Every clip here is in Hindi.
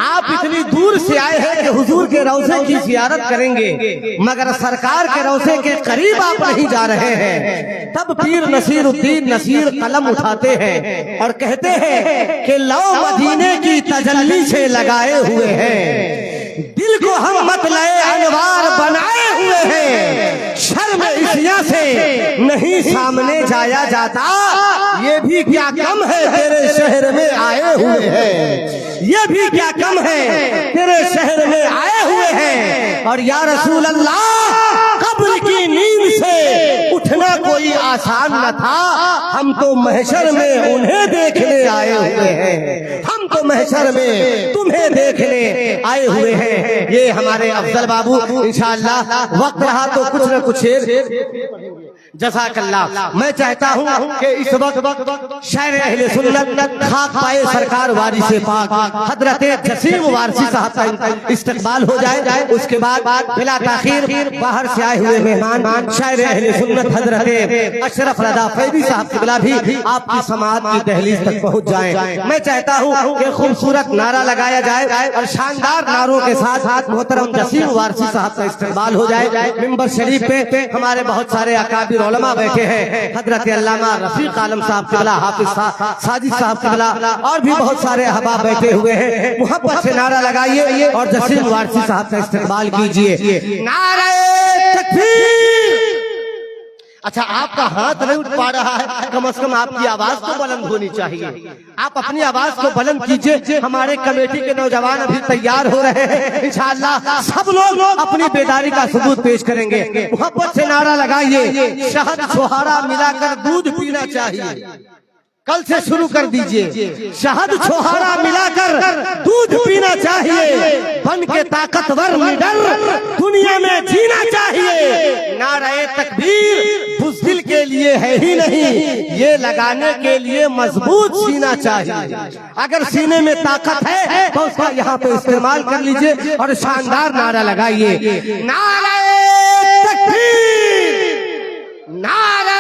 आप इतनी दूर से आए हैं कि हुजूर के रौज़े की ज़ियारत करेंगे, मगर सरकार के रौज़े के करीब आप नहीं जा रहे हैं। तब पीर नसीरुद्दीन नसीर कलम उठाते हैं और कहते हैं कि लो मदीने की तजल्ली से लगाए हुए हैं, दिल को हम मतलए अनवार बनाए हुए हैं, शर्म इसिया से नहीं सामने जाया जाता, ये भी क्या कम है तेरे शहर में आए हुए हैं, ये भी क्या कम है तेरे शहर में आए हुए हैं। और या रसूल अल्लाह, कब्र की नींद से उठना कोई आसान न था, हम तो महशर में उन्हें देखने आए हुए हैं, हम तो महशर में तुम्हें देखने आए हुए हैं। ये हमारे अफजल बाबू इंशाअल्लाह वक्त रहा तो कुछ न कुछ जज़ाकल्लाह। मैं चाहता हूँ कि इस वक्त शायर अहले सुन्नत खाक पाए सरकार वारिस पाक हजरत जसीम वारसी साहब का इस्तकबाल हो जाए। उसके बाद बिला ताखीर बाहर से आए हुए मेहमान शायर अहले सुन्नत हजरत अशरफ रज़ा फैदी साहब किबला भी आपकी समाअत की दहलीज तक पहुँच जाए। मैं चाहता हूँ कि खूबसूरत नारा लगाया जाए और शानदार नारों के साथ साथ मोहतरम जसीम वारसी साहब का इस्तकबाल हो जाए। मिंबर शरीफ पे हमारे बहुत सारे अकाबिर उलमा बैठे हैं, हजरत अल्लामा रफीक आलम साहब किबला, हाफिज साजिद साहब किबला और भी बहुत सारे अहबाब बैठे हुए हैं। मोहब्बत से नारा लगाइए और जसीम वारसी साहब का इस्तेमाल कीजिए। नारे तकबीर। अच्छा, आपका हाथ नहीं उठ पा रहा है, कम से कम आपकी आवाज तो बुलंद होनी चाहिए। आप अपनी आवाज को बुलंद कीजिए। हमारे कमेटी के नौजवान अभी तैयार हो रहे हैं, इंशाअल्लाह सब लोग अपनी बेदारी का सबूत पेश करेंगे। मोहब्बत से नारा लगाइए, शहद छोहारा मिलाकर दूध पीना चाहिए। कल से शुरू कर दीजिए, शहद छोहारा मिलाकर दूध पीना चाहिए, बन के ताकतवर निडर दुनिया में जीना चाहिए। नारे तकबीर बुज़दिल के लिए है ही नहीं, ये लगाने के लिए मजबूत सीना चाहिए। अगर सीने में ताकत है तो उसका यहाँ पे इस्तेमाल कर लीजिए और शानदार नारा लगाइए। नारे तकबीर, नारे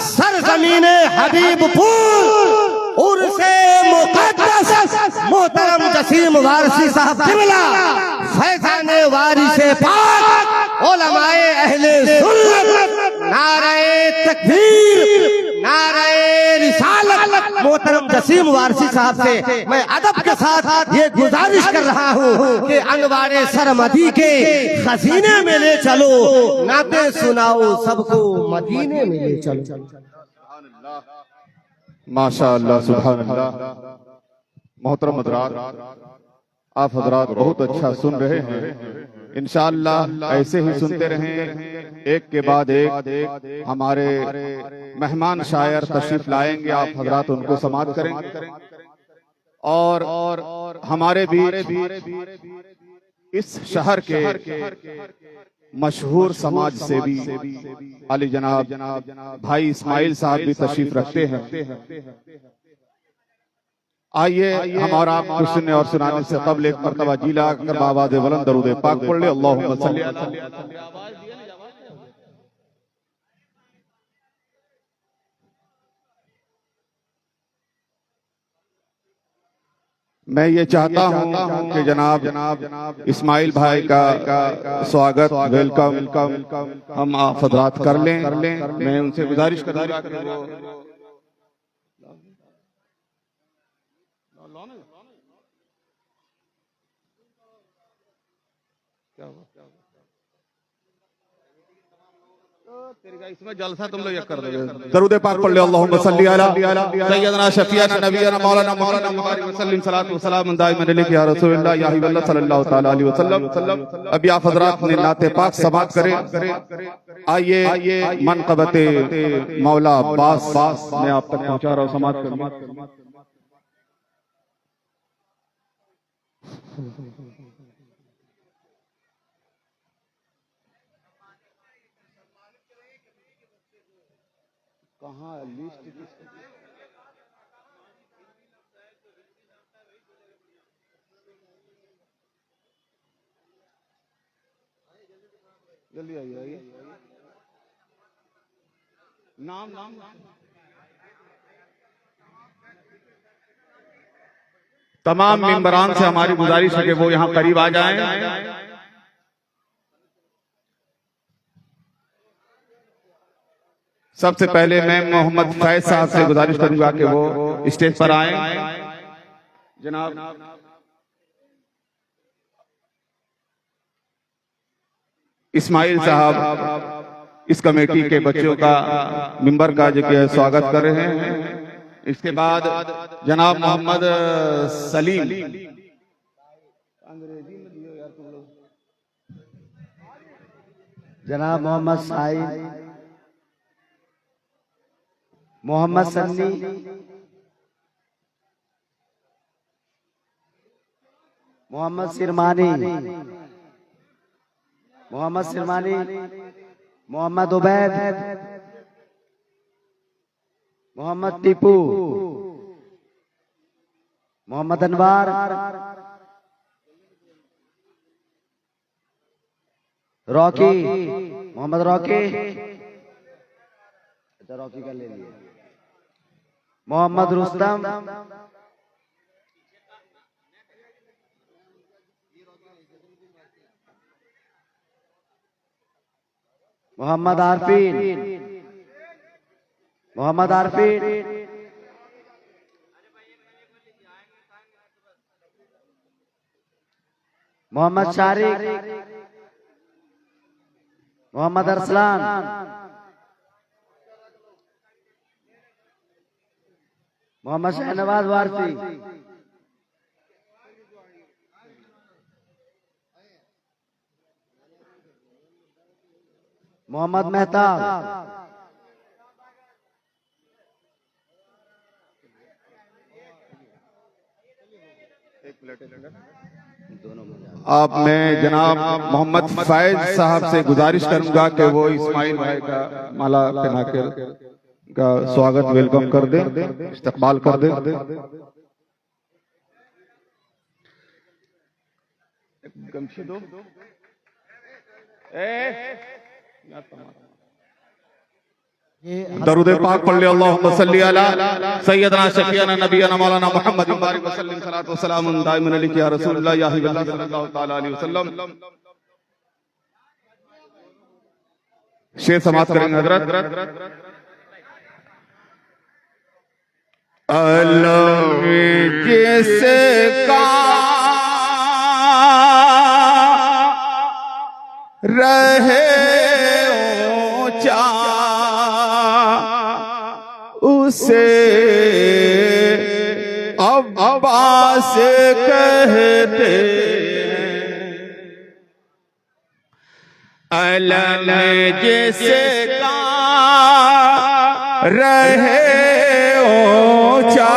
सरज़मीने हबीबपुर उर्से मुक़द्दस मोहतरम जसीम वारसी साहब किबला फैज़ाने वारिसे पाक उलमाए अहले सुन्नत। नारे तकबीर, नारे रिसालत। मोहतरम जसीम वारसी साहब से मैं अदब के साथ ये गुजारिश कर रहा हूँ कि अनवारे सरमदी के खजीने में ले चलो, नाते सुनाओ सबको मदीने में ले चलो। माशाअल्लाह, सुभान अल्लाह। मोहतरम हज़रात, आप हज़रात बहुत अच्छा सुन रहे हैं। इंशाअल्लाह ऐसे ही सुनते रहें, एक के बाद एक हमारे मेहमान शायर तशरीफ लाएंगे, आप हज़रात उनको समाअत करेंगे और हमारे भी इस शहर के मशहूर समाज सेवी आली जनाब भाई इस्माइल साहब भी तशरीफ रखते हैं। आइए हमारा कुछ सुनने और सुनाने से कबल एक मरतबा जिला कर आवाज़ बुलंद दरूद पाक पढ़ ले। अल्लाहुम्मा सल्ली अला। मैं ये चाहता हूँ कि जनाब इस्माइल भाई का स्वागत, वेलकम हम आप हज़रात कर लें। मैं उनसे गुजारिश करूँगा कि वो इसमें जलसा तुम लोग कर दोगे। दरूद पाक पढ़ ले। अल्लाहुम्मा सल्ली अला सय्यदना शफीअना नबियना मौलाना मुहम्मद मुबारक वसल्लम सलातु व सलाम दाइमन अलैहि या रसूलल्लाह या हबीबल्लाह सल्लल्लाहु तआला अलैहि वसल्लम। अभी आप हज़रात ने नाते पाक समाअत करें। आइए मनक़बते मौला अब्बास मैं आप तक पहुंचा रहा हूं, समाअत करिए। कहाँ लिस्ट जल्दी आइए। नाम तमाम मेंबरान से हमारी गुजारिश है कि वो यहाँ करीब आ जाएं। सबसे पहले मैं मोहम्मद फैज साहब से गुजारिश करूंगा कि वो स्टेज पर आए। जनाब इस्माइल साहब इस कमेटी के बच्चों का मिंबर का जो कि स्वागत कर रहे हैं। इसके बाद जनाब मोहम्मद सलीम, जनाब मोहम्मद साहिद, मोहम्मद सन्नी, मोहम्मद सिरमानी, मोहम्मद सिरमानी, मोहम्मद उबैद, मोहम्मद टीपू, मोहम्मद अनवार, रॉकी, मोहम्मद रॉकी, रॉकी का ले लिया, मोहम्मद रुस्तम, मोहम्मद आरफीन, मोहम्मद आरफीन, मोहम्मद शारिक, मोहम्मद अरसलान, मोहम्मद शहनवाज वारसी, मोहम्मद मेहताब, अब मैं जनाब मोहम्मद फैज साहब से गुजारिश करूंगा कि वो इस्माइल भाई का माला पहनाकर का स्वागत वेलकम कर दे, इस्तकबाल कर दे। गमछी दो। दरूद पाक पढ़ ले। अल्लाहुम्मा सल्ली अला सय्यदना शफीअना नबियना मौलाना मुहम्मद बारिक वसल्लम सलातो वसलाम दाइमन अलैहि या रसूलुल्लाह या हबीबल्लाह सल्लल्लाहु तआला अलैहि वसल्लम। शेर समाप्त करेंगे हजरत। अल्लाह जिसका रहे ऊंचा उसे अब्बास कहते अलम जिसका रहे ऊंचा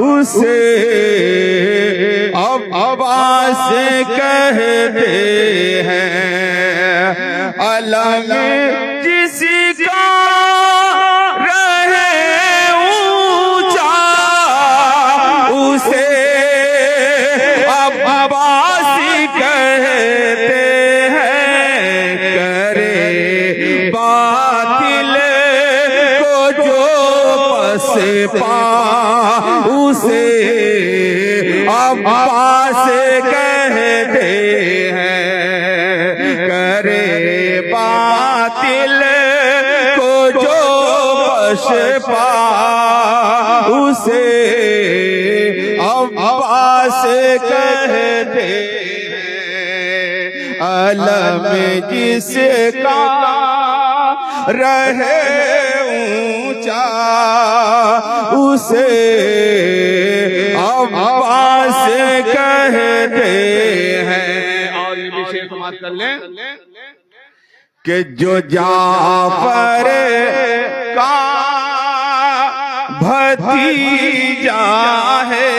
उसे अब्बास कहते हैं। अलम जिसका रहे ऊंचा उसे अब्बास कहते हैं। करे बातिल को जो पा उसे अब्बास कहते हैं। करे बातिल को जो पा उसे अब्बास कहते हैं। अलम जिसका रहे ऊंचा उसे अब्बास कहते हैं। और ये भी शेर समाप्त कर लें कि जो जाफर का भतीजा है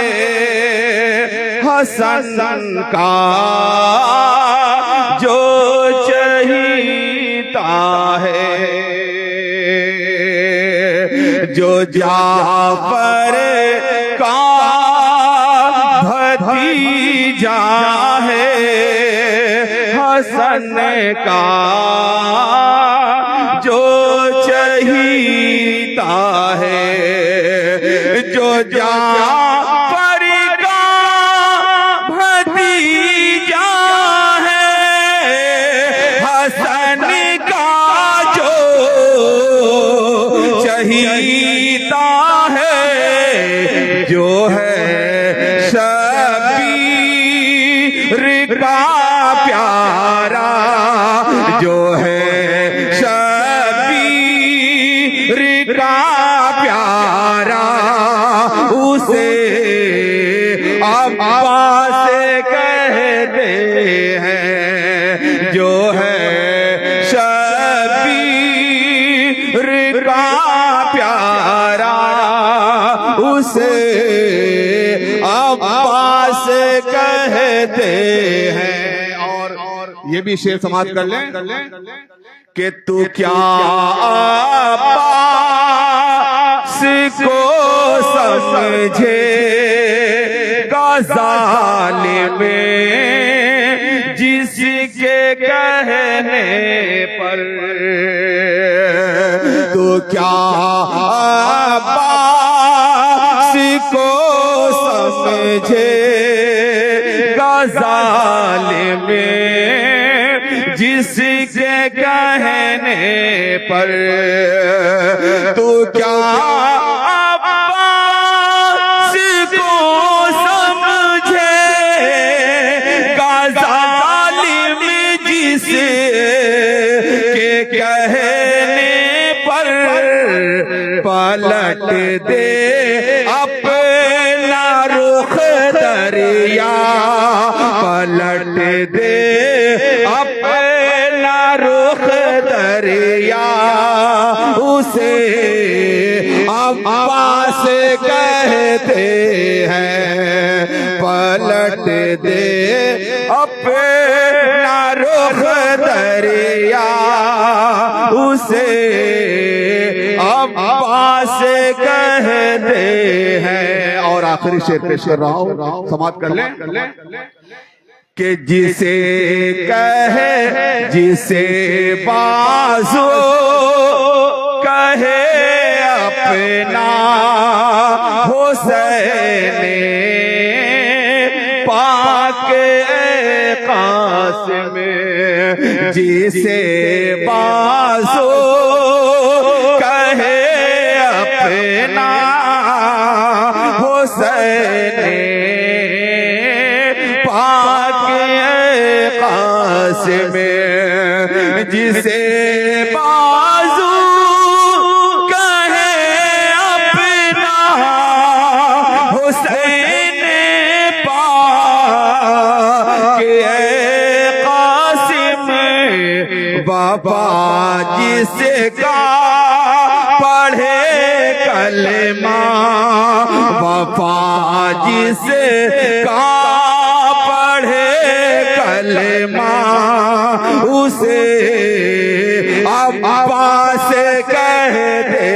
हसन का जो चहीता है। जो जाफर का भतीजा है हसन का जो चहीता है। जो जाफर उसे अब्बास कहते हैं, जो है शबीर का प्यारा, उसे अब्बास कहते हैं। और ये भी शेर समाप्त कर लें कि तू क्या अब्बास को समझेगा ज़ालिम जिसके कहने पर, तू क्या अब्बास को समझेगा ज़ालिम जिसके कहने पर, तू क्या अब्बास को समझेगा ज़ालिम जिसके कहने पर, पलट दे अपना रुख दरिया, पलट दे अपना रुख दरिया, उसे अब्बास कहते हैं, पलट दे अपना रुख दरिया, उसे अब्बास कहते हैं। और आखिरी शेर पेश कर रहा हूं, समाप्त कर लें कि जिसे कहे, जिसे बाजो कहे अपना हुसैन पाक कासिम, जिसे बाजो कहे अपना हुसैन पाक कासिम, जिसे बाजू कहे अपना हुसैन पाक कासिम, बाबा जिसका पढ़े कलमा, बाबा जिसका पढ़े कलमा, उसे अब्बास कहते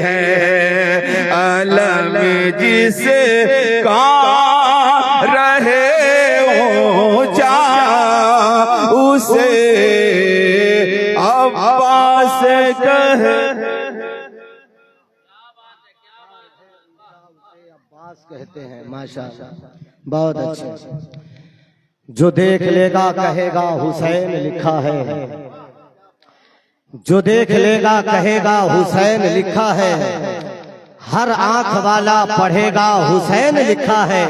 हैं, अलम जिसका रहे ऊंचा, उसे अब्बास कहते हैं। माशाअल्लाह, बहुत अच्छे। जो देख लेगा कहेगा हुसैन लिखा है, जो देख लेगा कहेगा हुसैन लिखा है, हर आंख वाला पढ़ेगा हुसैन लिखा है,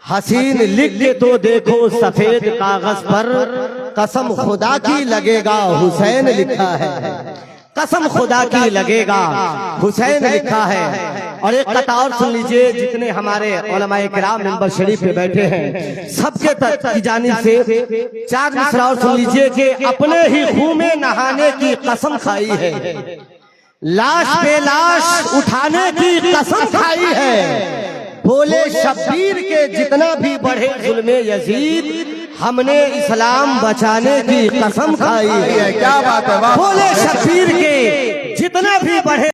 हसीन लिख के तो देखो सफेद कागज पर, कसम खुदा की लगेगा हुसैन लिखा है, कसम खुदा की लगेगा हुसैन लिखा है। और एक कथा और सुन लीजिए, जितने हमारे उलमाए किराम मिंबर शरीफ पे बैठे हैं सबके की जानिब से 4 मिसरा और सुन लीजिए कि अपने ही खून में नहाने की कसम खाई है, लाश पे लाश उठाने की कसम खाई है, बोले शब्बीर के जितना भी बढ़े जुल्मे यजीद, हमने इस्लाम बचाने की कसम खाई है। क्या बात है, बोले शब्बीर के जितना भी बढ़े